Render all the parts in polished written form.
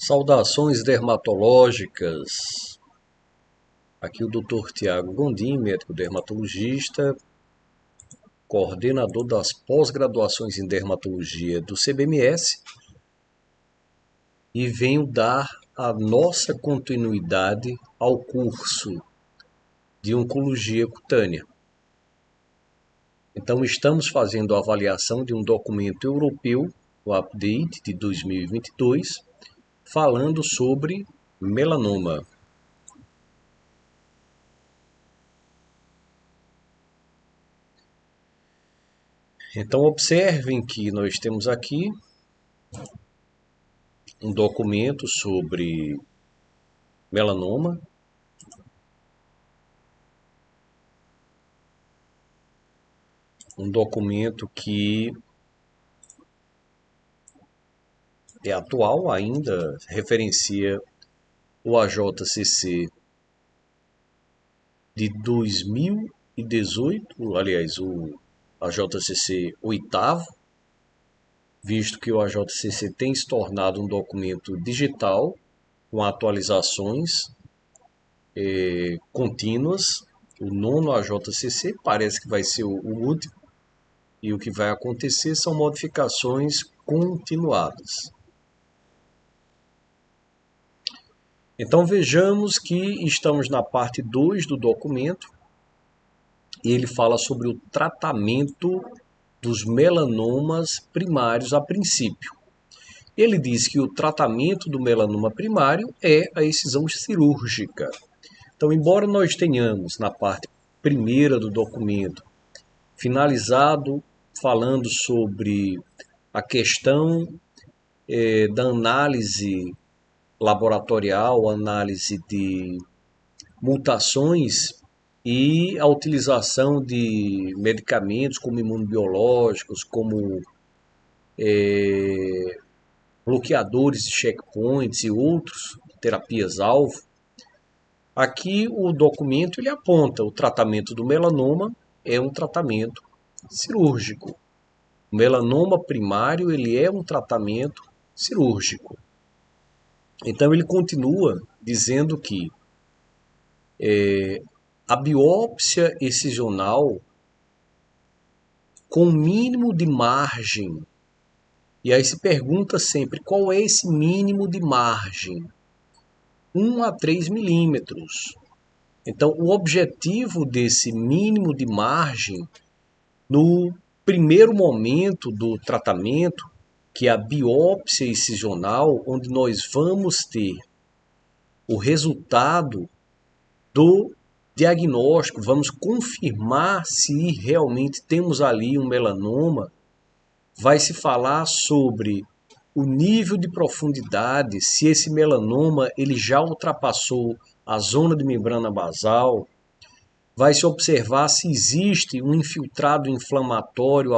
Saudações dermatológicas. Aqui o Dr. Tiago Gondim, médico dermatologista, coordenador das pós-graduações em dermatologia do CBMS, e venho dar a nossa continuidade ao curso de oncologia cutânea. Então estamos fazendo a avaliação de um documento europeu, o Update de 2022, falando sobre melanoma. Então observem que nós temos aqui um documento sobre melanoma. Um documento que é atual ainda, referencia o AJCC de 2018, aliás, o AJCC oitavo, visto que o AJCC tem se tornado um documento digital, com atualizações contínuas. O nono AJCC parece que vai ser o último, e o que vai acontecer são modificações continuadas. Então vejamos que estamos na parte 2 do documento, e ele fala sobre o tratamento dos melanomas primários a princípio. Ele diz que o tratamento do melanoma primário é a excisão cirúrgica. Então, embora nós tenhamos na parte primeira do documento finalizado falando sobre a questão da análise laboratorial, análise de mutações e a utilização de medicamentos como imunobiológicos, como bloqueadores de checkpoints e outros, terapias-alvo. Aqui o documento ele aponta o tratamento do melanoma é um tratamento cirúrgico. O melanoma primário ele é um tratamento cirúrgico. Então ele continua dizendo que a biópsia excisional com mínimo de margem, e aí se pergunta sempre qual é esse mínimo de margem? 1 a 3 milímetros. Então o objetivo desse mínimo de margem no primeiro momento do tratamento, que é a biópsia excisional, onde nós vamos ter o resultado do diagnóstico, vamos confirmar se realmente temos ali um melanoma, vai se falar sobre o nível de profundidade, se esse melanoma ele já ultrapassou a zona de membrana basal, vai se observar se existe um infiltrado inflamatório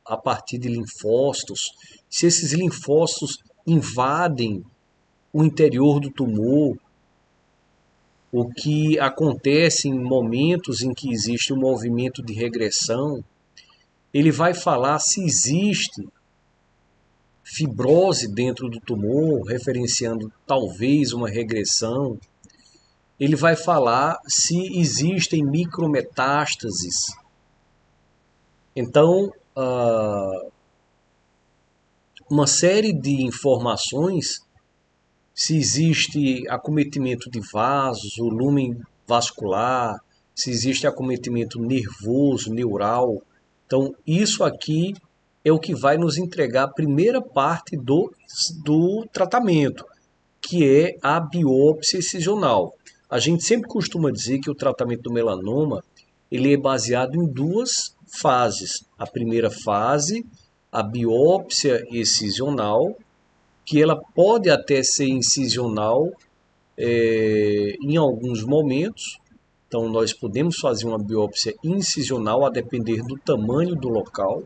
a partir de linfócitos, se esses linfócitos invadem o interior do tumor, o que acontece em momentos em que existe um movimento de regressão. Ele vai falar se existe fibrose dentro do tumor, referenciando talvez uma regressão. Ele vai falar se existem micrometástases. Então, uma série de informações, se existe acometimento de vasos, o lúmen vascular, se existe acometimento nervoso, neural. Então, isso aqui é o que vai nos entregar a primeira parte do tratamento, que é a biópsia excisional. A gente sempre costuma dizer que o tratamento do melanoma ele é baseado em duas fases. A primeira fase, a biópsia excisional, que ela pode até ser incisional em alguns momentos. Então, nós podemos fazer uma biópsia incisional a depender do tamanho do local.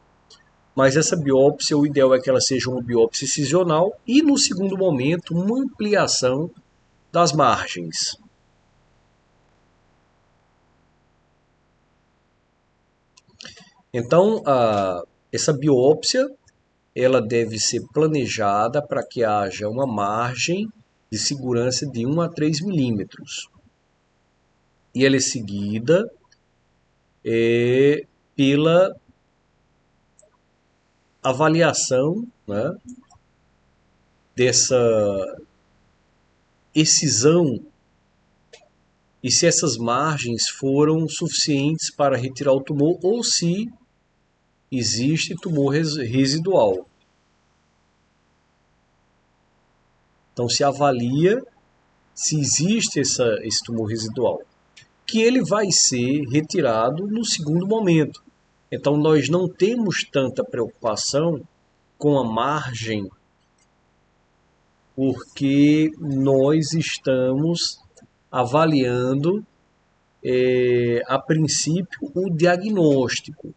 Mas essa biópsia, o ideal é que ela seja uma biópsia incisional e, no segundo momento, uma ampliação das margens. Então, essa biópsia ela deve ser planejada para que haja uma margem de segurança de 1 a 3 milímetros. E ela é seguida pela avaliação, né, dessa excisão e se essas margens foram suficientes para retirar o tumor ou se existe tumor residual. Então se avalia se existe esse tumor residual, que ele vai ser retirado no segundo momento. Então nós não temos tanta preocupação com a margem, porque nós estamos avaliando a princípio o diagnóstico.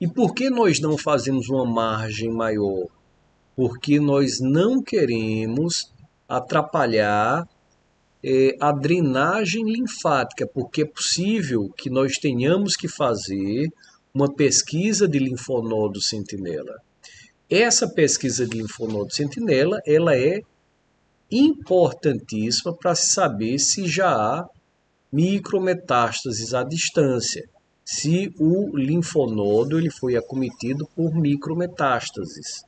E por que nós não fazemos uma margem maior? Porque nós não queremos atrapalhar a drenagem linfática, porque é possível que nós tenhamos que fazer uma pesquisa de linfonodo sentinela. Essa pesquisa de linfonodo sentinela, ela é importantíssima para se saber se já há micrometástases à distância, se o linfonodo ele foi acometido por micrometástases.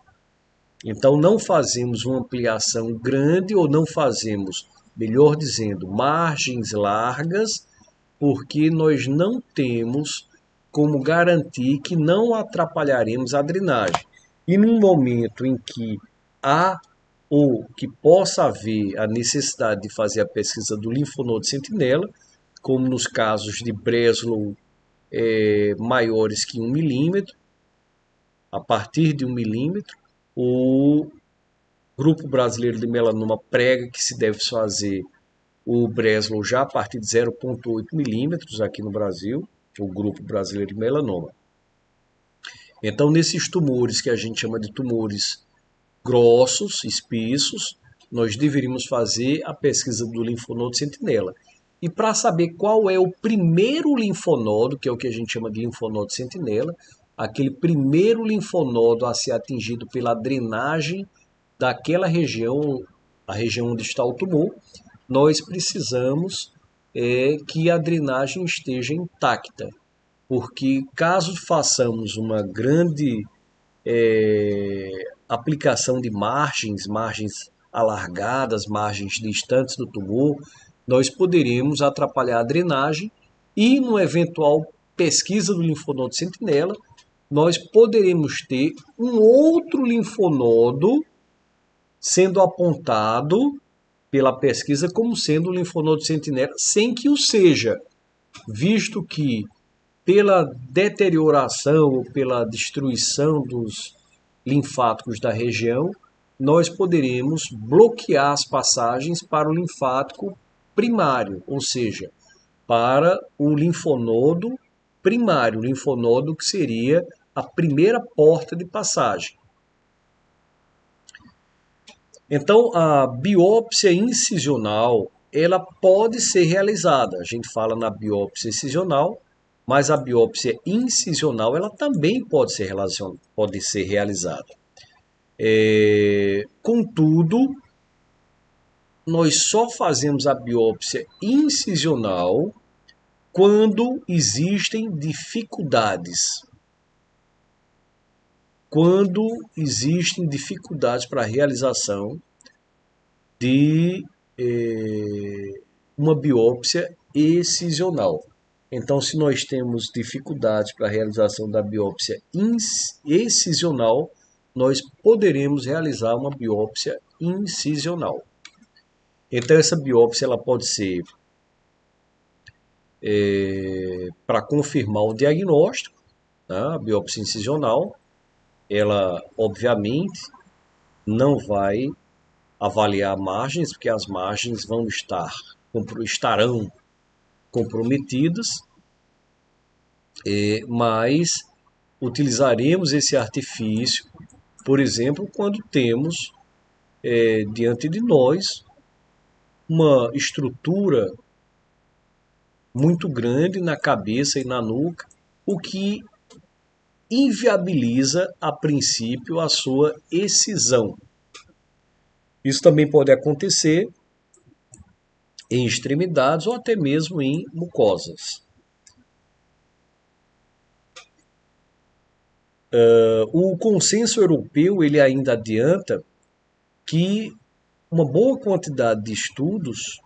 Então não fazemos uma ampliação grande ou não fazemos, melhor dizendo, margens largas, porque nós não temos como garantir que não atrapalharemos a drenagem. E no momento em que há ou que possa haver a necessidade de fazer a pesquisa do linfonodo sentinela, como nos casos de Breslow maiores que 1 milímetro, a partir de 1 milímetro, o Grupo Brasileiro de Melanoma prega que se deve fazer o Breslow já a partir de 0,8 milímetros aqui no Brasil, o Grupo Brasileiro de Melanoma. Então, nesses tumores que a gente chama de tumores grossos, espessos, nós deveríamos fazer a pesquisa do linfonodo sentinela. E para saber qual é o primeiro linfonodo, que é o que a gente chama de linfonodo sentinela, aquele primeiro linfonodo a ser atingido pela drenagem daquela região, a região onde está o tumor, nós precisamos que a drenagem esteja intacta. Porque caso façamos uma grande aplicação de margens alargadas, margens distantes do tumor, nós poderemos atrapalhar a drenagem e, no eventual pesquisa do linfonodo sentinela, nós poderemos ter um outro linfonodo sendo apontado pela pesquisa como sendo o linfonodo sentinela, sem que o seja, visto que pela deterioração ou pela destruição dos linfáticos da região, nós poderemos bloquear as passagens para o linfático primário, ou seja, para o linfonodo primário, o linfonodo que seria a primeira porta de passagem. Então, a biópsia incisional, ela pode ser realizada. A gente fala na biópsia incisional, mas a biópsia incisional, ela também pode ser realizada. Contudo, nós só fazemos a biópsia incisional quando existem dificuldades. Quando existem dificuldades para a realização de uma biópsia excisional. Então, se nós temos dificuldades para a realização da biópsia excisional, nós poderemos realizar uma biópsia incisional. Então, essa biópsia ela pode ser para confirmar o diagnóstico, né? A biópsia incisional, ela obviamente não vai avaliar margens, porque as margens estarão comprometidas, mas utilizaremos esse artifício, por exemplo, quando temos diante de nós uma estrutura muito grande na cabeça e na nuca, o que inviabiliza, a princípio, a sua excisão. Isso também pode acontecer em extremidades ou até mesmo em mucosas. O consenso europeu ele ainda adianta que uma boa quantidade de estudos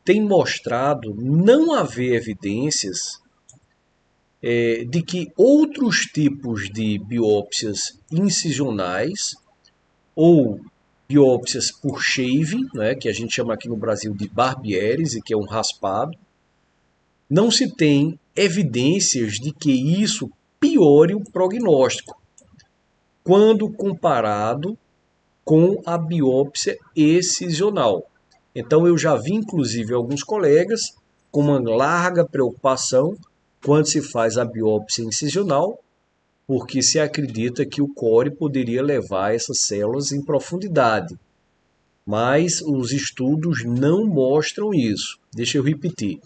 tem mostrado não haver evidências de que outros tipos de biópsias incisionais ou biópsias por shaving, né, que a gente chama aqui no Brasil de barbiérese, que é um raspado, não se tem evidências de que isso piore o prognóstico quando comparado com a biópsia excisional. Então eu já vi inclusive alguns colegas com uma larga preocupação quando se faz a biópsia incisional, porque se acredita que o core poderia levar essas células em profundidade. Mas os estudos não mostram isso. Deixa eu repetir.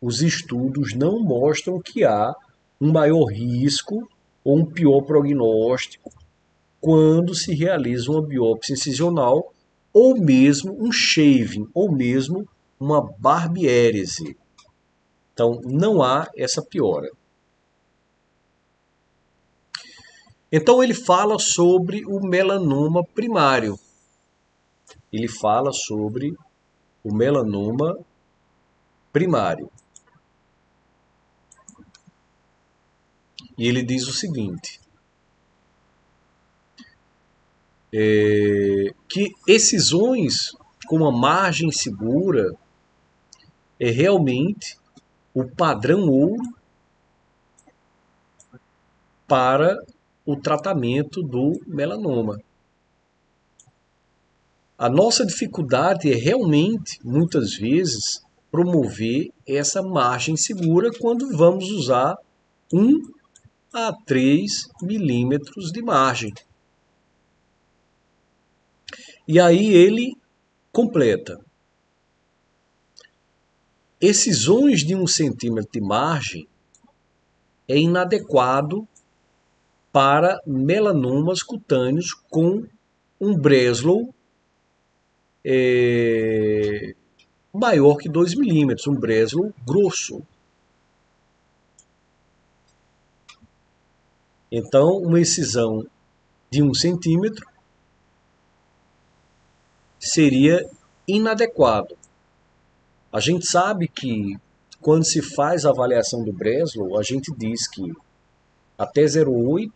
Os estudos não mostram que há um maior risco ou um pior prognóstico quando se realiza uma biópsia incisional ou mesmo um shaving, ou mesmo uma barbiérese. Então, não há essa piora. Então, ele fala sobre o melanoma primário. Ele fala sobre o melanoma primário. E ele diz o seguinte, que excisões com uma margem segura é realmente o padrão ouro para o tratamento do melanoma. A nossa dificuldade é realmente, muitas vezes, promover essa margem segura quando vamos usar 1 a 3 milímetros de margem. E aí ele completa. Excisões de 1 centímetro de margem é inadequado para melanomas cutâneos com um Breslow maior que 2 milímetros, um Breslow grosso. Então, uma excisão de 1 centímetro seria inadequado. A gente sabe que quando se faz a avaliação do Breslow, a gente diz que até 0,8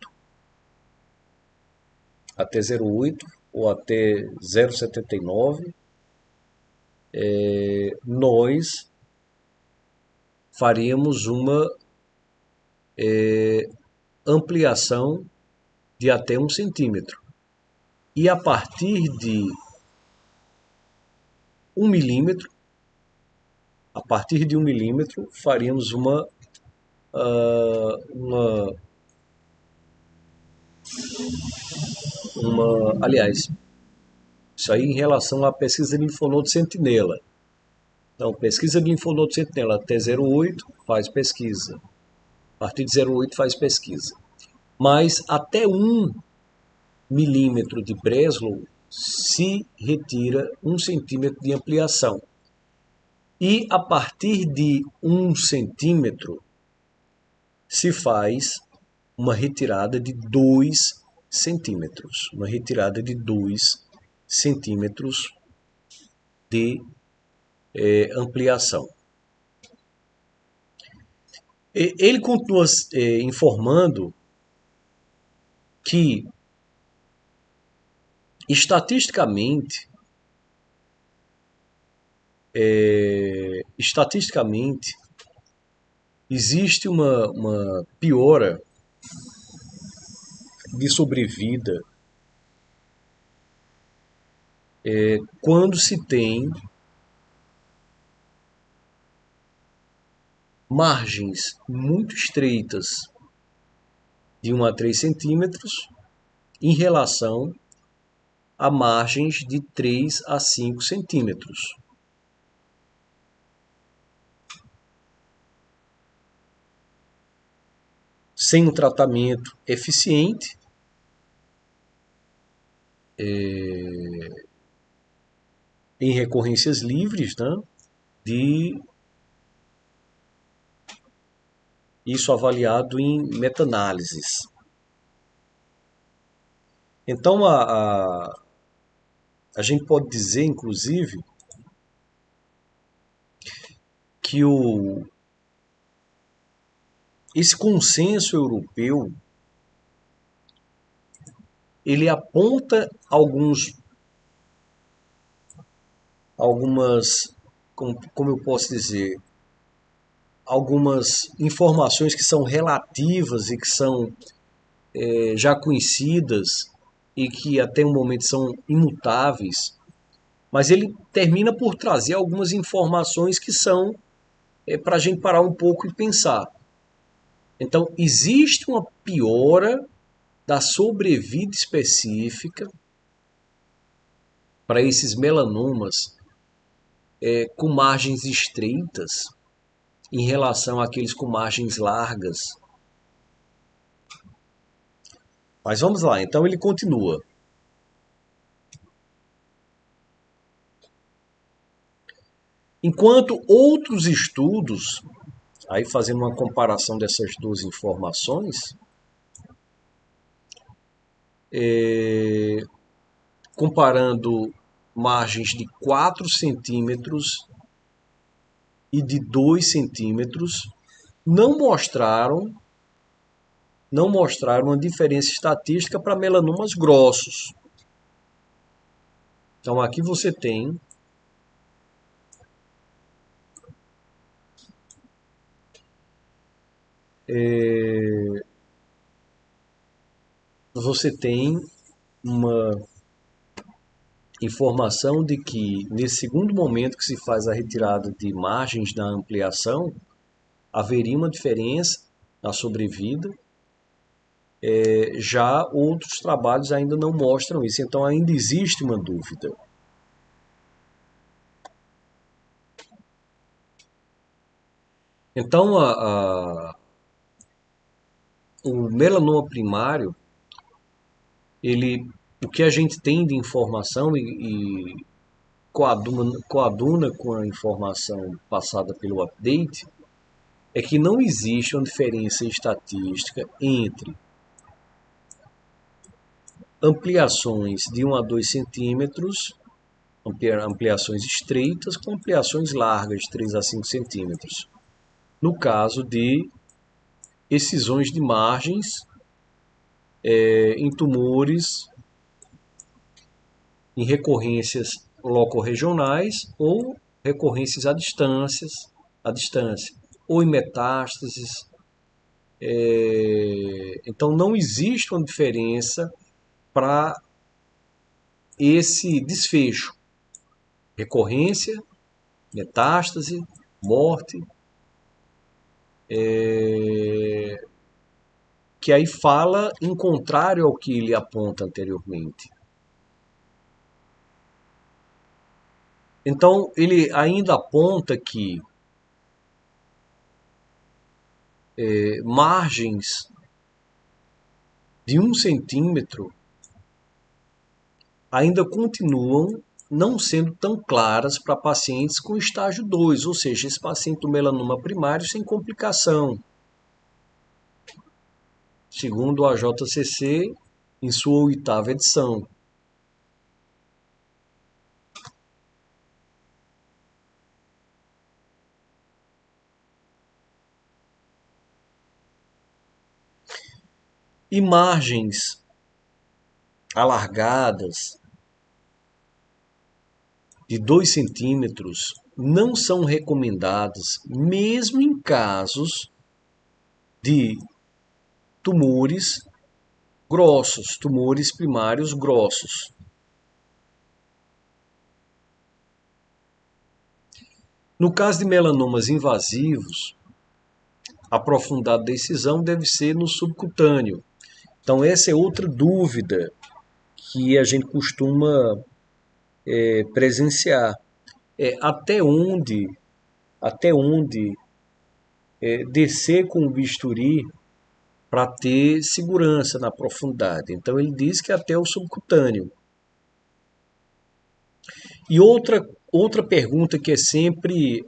ou até 0,79 nós faríamos uma ampliação de até 1 centímetro. E a partir de 1 milímetro, faríamos aliás, isso aí em relação à pesquisa de linfonodo sentinela. Então, pesquisa de linfonodo sentinela até 0,8 faz pesquisa. A partir de 0,8 faz pesquisa. Mas até 1 milímetro de Breslow se retira 1 centímetro de ampliação. E a partir de 1 centímetro se faz uma retirada de 2 centímetros. Uma retirada de 2 centímetros de ampliação. Ele continua informando que, estatisticamente, existe uma piora de sobrevida quando se tem margens muito estreitas de 1 a 3 centímetros em relação a margens de 3 a 5 centímetros. Sem um tratamento eficiente, em recorrências livres, né? de isso avaliado em meta-análises. Então, a gente pode dizer, inclusive, que esse consenso europeu ele aponta algumas, como eu posso dizer, algumas informações que são relativas e que são já conhecidas e que até o momento são imutáveis, mas ele termina por trazer algumas informações que são para a gente parar um pouco e pensar. Então, existe uma piora da sobrevida específica para esses melanomas com margens estreitas em relação àqueles com margens largas. Mas vamos lá, então ele continua. Enquanto outros estudos, aí fazendo uma comparação dessas duas informações, comparando margens de 4 centímetros e de 2 centímetros, não mostraram uma diferença estatística para melanomas grossos. Então aqui você tem uma informação de que nesse segundo momento que se faz a retirada de margens da ampliação, haveria uma diferença na sobrevida. Já outros trabalhos ainda não mostram isso, então ainda existe uma dúvida. Então, o melanoma primário, o que a gente tem de informação e coaduna com a informação passada pelo update, é que não existe uma diferença estatística entre ampliações de 1 a 2 centímetros, ampliações estreitas, com ampliações largas de 3 a 5 centímetros. No caso de excisões de margens em tumores, em recorrências locorregionais ou recorrências à distância, ou em metástases. Então não existe uma diferença para esse desfecho. Recorrência, metástase, morte, que aí fala em contrário ao que ele aponta anteriormente. Então, ele ainda aponta que margens de 1 centímetro ainda continuam não sendo tão claras para pacientes com estágio 2, ou seja, esse paciente do melanoma primário sem complicação. Segundo a JCC, em sua 8ª edição. E margens alargadas de 2 centímetros não são recomendadas, mesmo em casos de tumores grossos, tumores primários grossos. No caso de melanomas invasivos, a profundidade da excisão deve ser no subcutâneo. Então essa é outra dúvida que a gente costuma presenciar. Até onde descer com o bisturi para ter segurança na profundidade. Então ele diz que até o subcutâneo. E outra pergunta que é sempre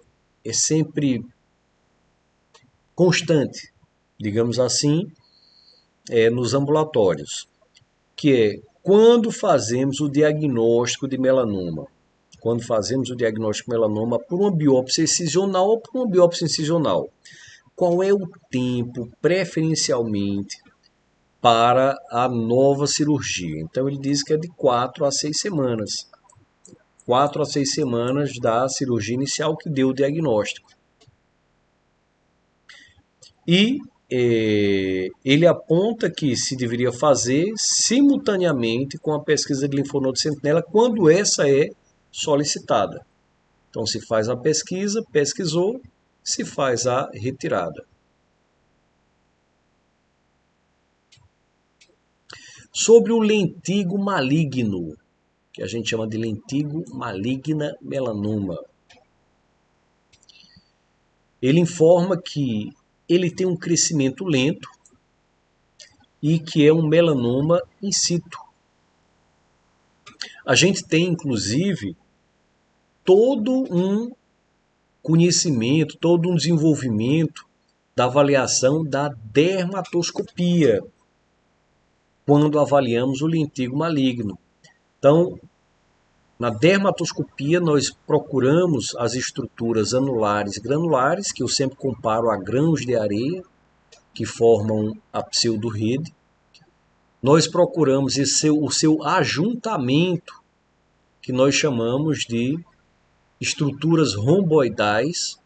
é sempre constante, digamos assim, nos ambulatórios, que é quando fazemos o diagnóstico de melanoma. Quando fazemos o diagnóstico de melanoma por uma biópsia excisional ou por uma biópsia incisional. Qual é o tempo, preferencialmente, para a nova cirurgia? Então, ele diz que é de 4 a 6 semanas. 4 a 6 semanas da cirurgia inicial que deu o diagnóstico. E ele aponta que se deveria fazer simultaneamente com a pesquisa de linfonodo sentinela quando essa é solicitada. Então, se faz a pesquisa, pesquisou, se faz a retirada. Sobre o lentigo maligno, que a gente chama de lentigo maligna melanoma. Ele informa que ele tem um crescimento lento e que é um melanoma in situ. A gente tem, inclusive, todo um conhecimento, todo um desenvolvimento da avaliação da dermatoscopia quando avaliamos o lentigo maligno. Então, na dermatoscopia, nós procuramos as estruturas anulares e granulares, que eu sempre comparo a grãos de areia, que formam a pseudorrede. Nós procuramos o seu ajuntamento, que nós chamamos de estruturas romboidais,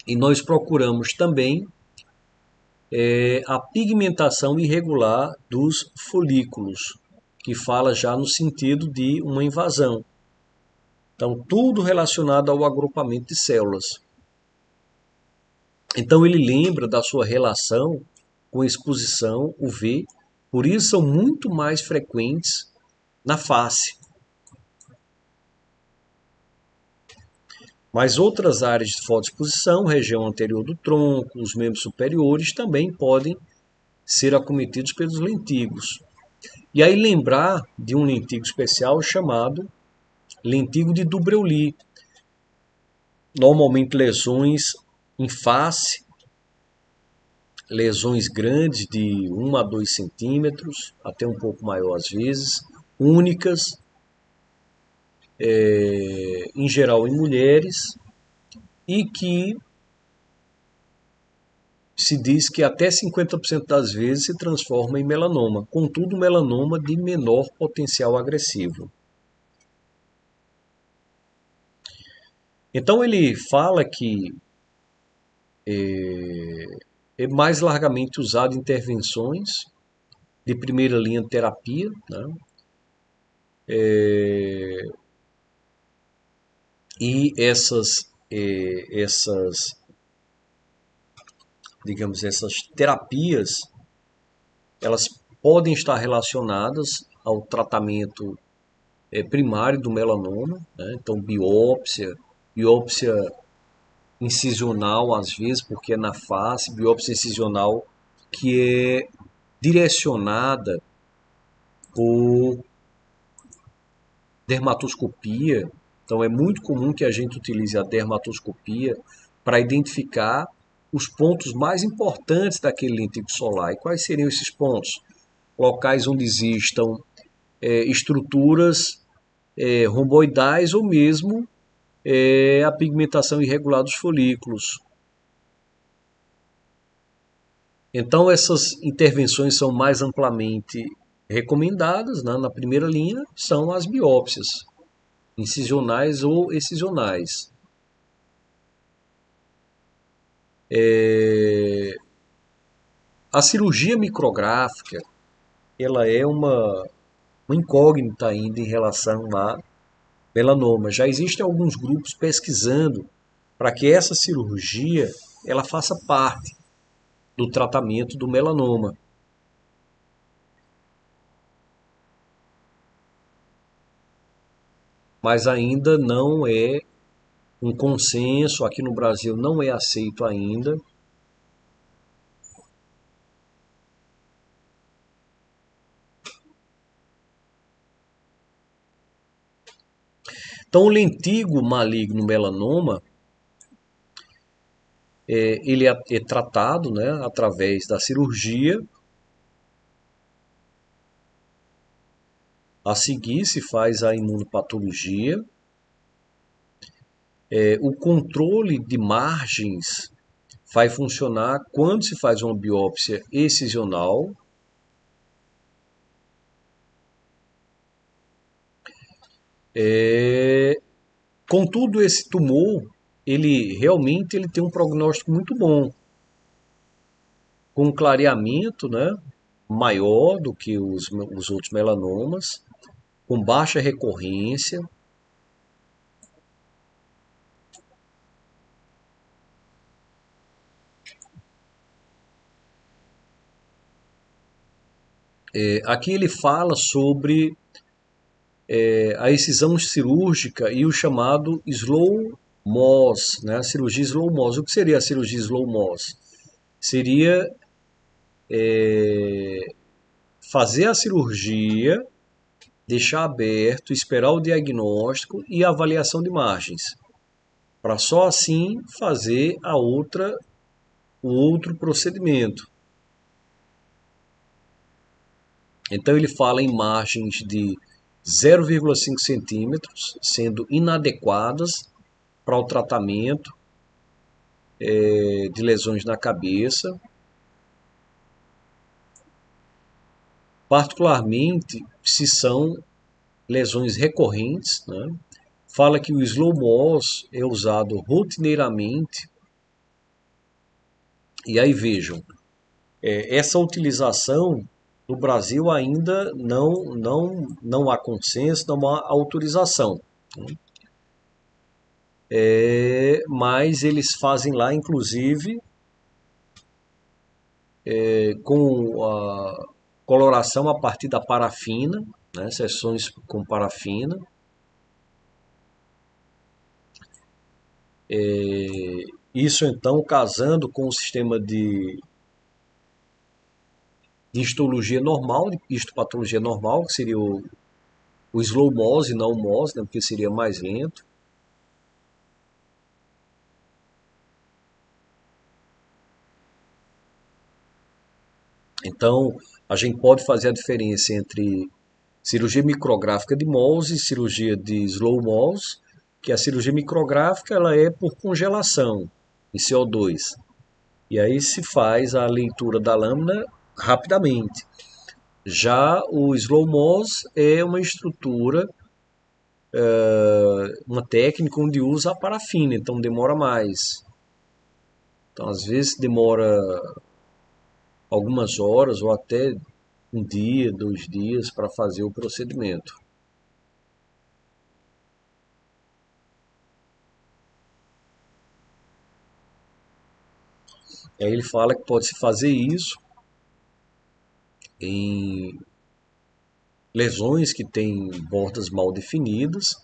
e nós procuramos também a pigmentação irregular dos folículos, que fala já no sentido de uma invasão. Então, tudo relacionado ao agrupamento de células. Então, ele lembra da sua relação com exposição UV, por isso são muito mais frequentes na face. Mas outras áreas de fotoexposição, região anterior do tronco, os membros superiores, também podem ser acometidos pelos lentigos. E aí lembrar de um lentigo especial chamado lentigo de Du Broglie. Normalmente lesões em face, lesões grandes de 1 a 2 centímetros, até um pouco maior às vezes, únicas, em geral em mulheres, e que se diz que até 50% das vezes se transforma em melanoma, contudo melanoma de menor potencial agressivo. Então ele fala que é mais largamente usado em intervenções de primeira linha de terapia, né? E digamos, essas terapias, elas podem estar relacionadas ao tratamento primário do melanoma, né? Então biópsia incisional às vezes, porque é na face, biópsia incisional que é direcionada por dermatoscopia. Então é muito comum que a gente utilize a dermatoscopia para identificar os pontos mais importantes daquele lentigo solar. E quais seriam esses pontos? Locais onde existam estruturas romboidais ou mesmo a pigmentação irregular dos folículos. Então essas intervenções são mais amplamente recomendadas, né? Na primeira linha são as biópsias incisionais ou excisionais. A cirurgia micrográfica, ela é uma incógnita ainda em relação a melanoma. Já existem alguns grupos pesquisando para que essa cirurgia ela faça parte do tratamento do melanoma. Mas ainda não é um consenso, aqui no Brasil não é aceito ainda. Então, o lentigo maligno melanoma, Ele é tratado, né, através da cirurgia. A seguir se faz a imunopatologia. O controle de margens vai funcionar quando se faz uma biópsia excisional. Contudo, esse tumor, ele realmente ele tem um prognóstico muito bom, com um clareamento, né, maior do que os outros melanomas, com baixa recorrência. Aqui ele fala sobre a excisão cirúrgica e o chamado slow Moss, né? A cirurgia slow Moss. O que seria a cirurgia slow Moss? Seria fazer a cirurgia, deixar aberto, esperar o diagnóstico e a avaliação de margens, para só assim fazer o outro procedimento. Então ele fala em margens de 0,5 centímetros, sendo inadequadas para o tratamento de lesões na cabeça, particularmente se são lesões recorrentes, né? Fala que o slow moss é usado rotineiramente. E aí vejam, essa utilização no Brasil ainda não há consenso, não há autorização. Mas eles fazem lá, inclusive, com a coloração a partir da parafina, né, sessões com parafina. Isso então casando com o sistema de histologia normal, de histopatologia normal, que seria o slow moss e não o moss, né, porque seria mais lento. Então, a gente pode fazer a diferença entre cirurgia micrográfica de Mohs e cirurgia de slow Mohs, que a cirurgia micrográfica ela é por congelação em CO2. E aí se faz a leitura da lâmina rapidamente. Já o slow Mohs é uma estrutura, uma técnica onde usa a parafina, então demora mais. Então às vezes demora algumas horas ou até um dia, 2 dias para fazer o procedimento. Aí ele fala que pode-se fazer isso em lesões que têm bordas mal definidas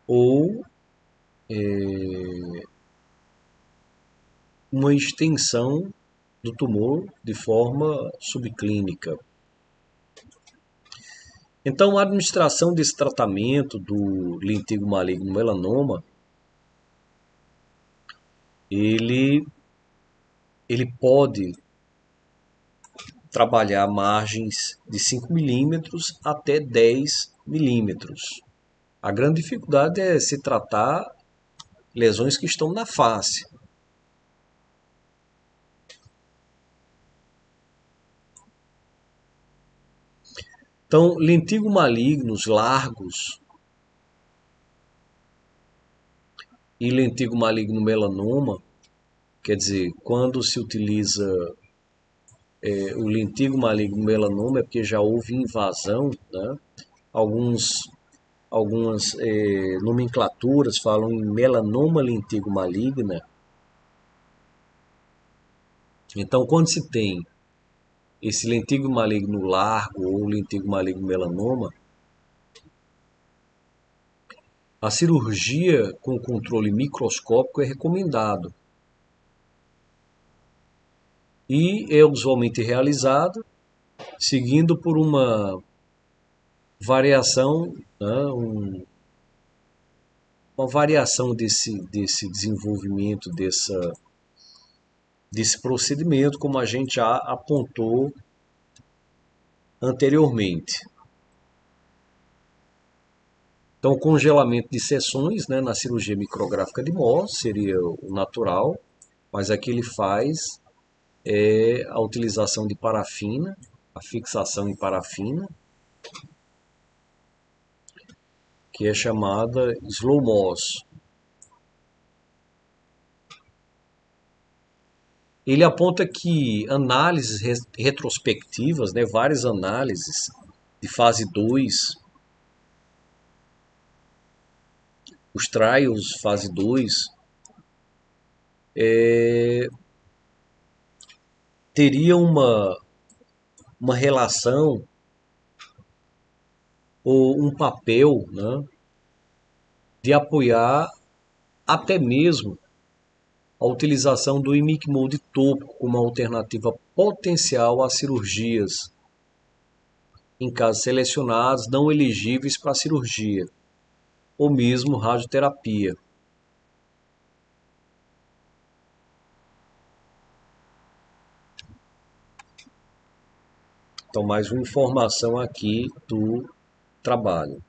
ou uma extensão do tumor de forma subclínica. Então, a administração desse tratamento do lentígo maligno melanoma, ele, ele pode trabalhar margens de 5 milímetros até 10 milímetros. A grande dificuldade é se tratar lesões que estão na face. Então, lentígo malignos largos e lentígo maligno melanoma, quer dizer, quando se utiliza o lentígo maligno melanoma é porque já houve invasão, né? Algumas nomenclaturas falam em melanoma lentígo maligna. Então, quando se tem esse lentígo maligno largo ou lentígo maligno melanoma, a cirurgia com controle microscópico é recomendado e é usualmente realizada seguindo por uma variação, né, uma variação desse desenvolvimento desse procedimento, como a gente já apontou anteriormente. Então, o congelamento de seções, né, na cirurgia micrográfica de Mohs seria o natural, mas aqui ele faz a utilização de parafina, a fixação em parafina, que é chamada slow Mohs. Ele aponta que análises retrospectivas, né, várias análises de fase 2, os trials fase 2, teria uma relação ou um papel, né, de apoiar até mesmo a utilização do imicmol de topo como alternativa potencial a cirurgias em casos selecionados não elegíveis para cirurgia, ou mesmo radioterapia. Então, mais uma informação aqui do trabalho.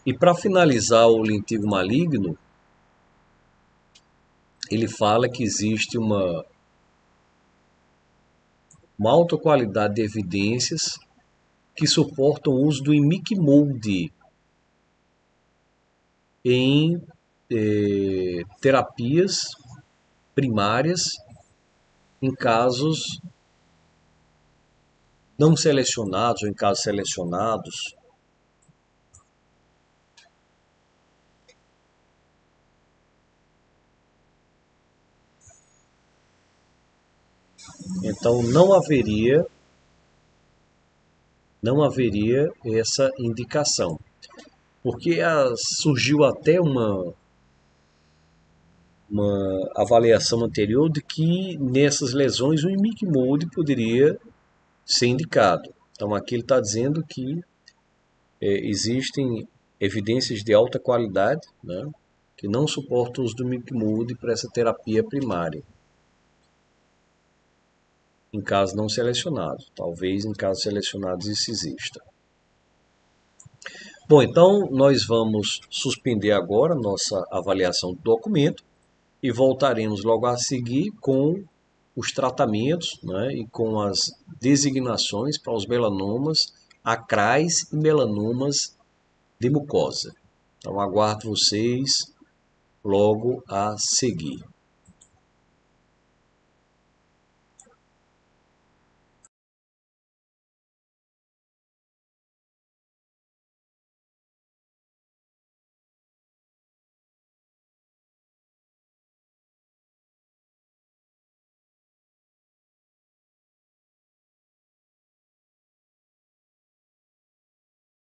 E para finalizar o lentigo maligno, ele fala que existe uma alta qualidade de evidências que suportam o uso do imicmold em terapias primárias em casos não selecionados ou em casos selecionados. Então não haveria essa indicação, porque surgiu até uma avaliação anterior de que nessas lesões o imicmold poderia ser indicado. Então aqui ele está dizendo que existem evidências de alta qualidade, né, que não suportam o uso do imicmold para essa terapia primária, em casos não selecionados. Talvez em casos selecionados isso exista. Bom, então nós vamos suspender agora nossa avaliação do documento e voltaremos logo a seguir com os tratamentos, né, e com as designações para os melanomas acrais e melanomas de mucosa. Então aguardo vocês logo a seguir.